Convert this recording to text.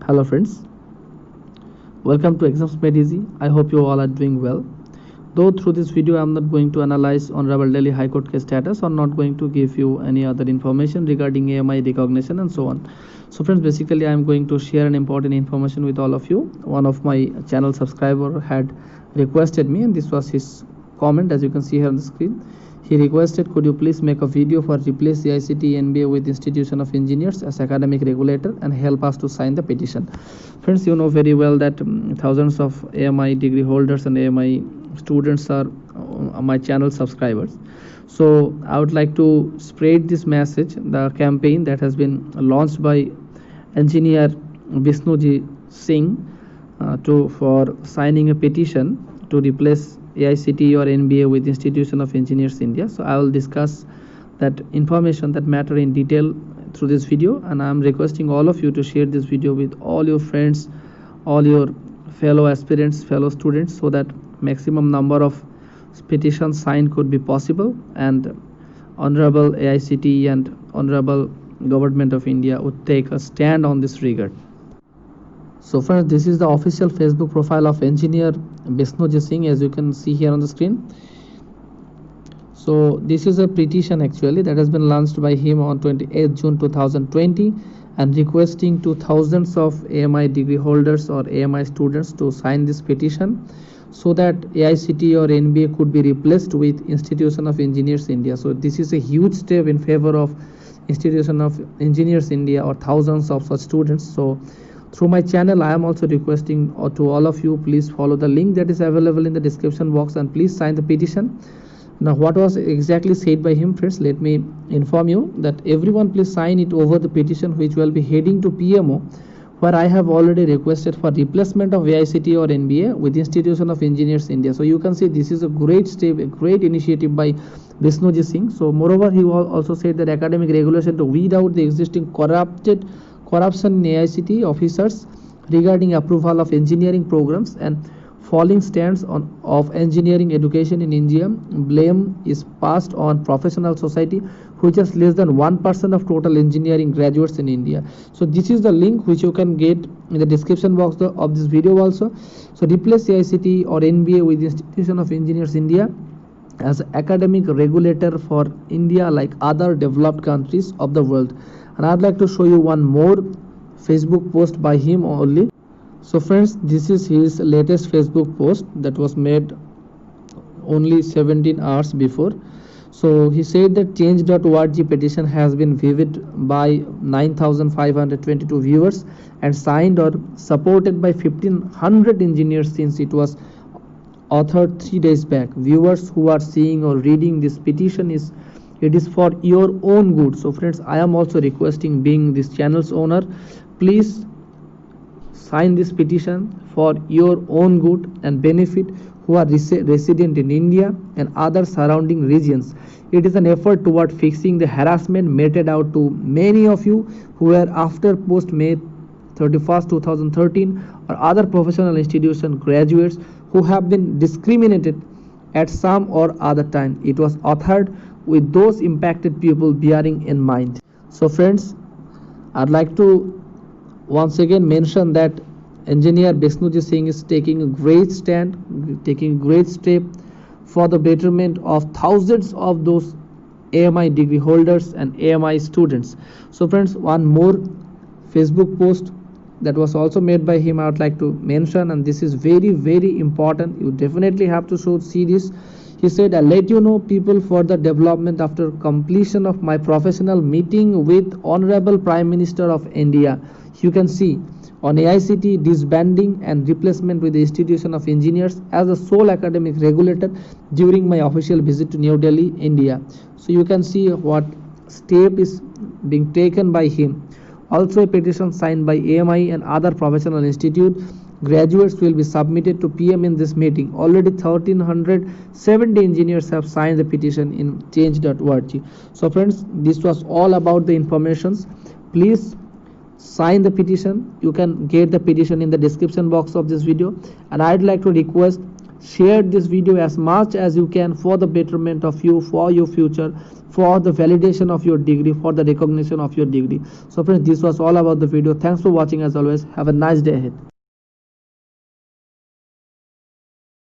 Hello friends, welcome to Exams Made Easy. I hope you all are doing well. Though through this video I am not going to analyze Honorable Delhi High Court case status or not going to give you any other information regarding AMI recognition and so on. So friends, basically I am going to share an important information with all of you. One of my channel subscriber had requested me, and this was his comment as you can see here on the screen. He requested, could you please make a video for replace AICTE NBA with Institution of Engineers as academic regulator and help us to sign the petition. Friends, you know very well that thousands of AMI degree holders and AMI students are my channel subscribers. So I would like to spread this message, the campaign that has been launched by engineer Vishnuji Singh for signing a petition to replace AICTE or NBA with Institution of Engineers India. So I will discuss that information, that matter in detail through this video, and I am requesting all of you to share this video with all your friends, all your fellow aspirants, fellow students, so that maximum number of petitions signed could be possible, and Honorable AICTE and Honorable Government of India would take a stand on this regard. So friends, this is the official Facebook profile of engineer Vishnuji Singh, as you can see here on the screen. So this is a petition actually that has been launched by him on 28th June 2020 and requesting to thousands of AMI degree holders or AMI students to sign this petition so that AICTE or NBA could be replaced with Institution of Engineers India. So this is a huge step in favor of Institution of Engineers India or thousands of such students. So through my channel I am also requesting to all of you, please follow the link that is available in the description box and please sign the petition. Now what was exactly said by him, friends, let me inform you that everyone please sign it over the petition which will be heading to PMO, where I have already requested for replacement of AICTE or NBA with Institution of Engineers India. So you can see this is a great step, a great initiative by Vishnuji Singh. So moreover, he also said that academic regulation to weed out the existing corruption in AICTE officers regarding approval of engineering programs and falling stands of engineering education in India. Blame is passed on professional society, which has less than 1% of total engineering graduates in India. So this is the link which you can get in the description box of this video also. So replace AICTE or NBA with Institution of Engineers India as academic regulator for India like other developed countries of the world. And I'd like to show you one more Facebook post by him only. So friends, this is his latest Facebook post that was made only 17 hours before. So he said that change.org petition has been viewed by 9,522 viewers and signed or supported by 1,500 engineers since it was authored 3 days back. Viewers who are seeing or reading this petition, it is for your own good. So friends, I am also requesting, being this channel's owner, please sign this petition for your own good and benefit who are resident in India and other surrounding regions. It is an effort toward fixing the harassment meted out to many of you who were after post May 31st 2013 or other professional institution graduates who have been discriminated at some or other time. It was authored with those impacted people bearing in mind. So friends, I'd like to once again mention that engineer Vishnuji Singh is taking a great stand, taking a great step for the betterment of thousands of those AMI degree holders and AMI students. So friends, one more Facebook post that was also made by him I would like to mention, and this is very important. You definitely have to see this. He said, I'll let you know people for the development after completion of my professional meeting with Honorable Prime Minister of India. You can see on AICTE disbanding and replacement with the Institution of Engineers as the sole academic regulator during my official visit to New Delhi, India. So you can see what step is being taken by him. Also a petition signed by AMI and other professional institute graduates will be submitted to PM in this meeting. Already 1,370 engineers have signed the petition in change.org. So friends, this was all about the informations. Please sign the petition. You can get the petition in the description box of this video, and I'd like to request share this video as much as you can for the betterment of you, for your future, for the validation of your degree, for the recognition of your degree. So friends, this was all about the video. Thanks for watching. As always, have a nice day ahead.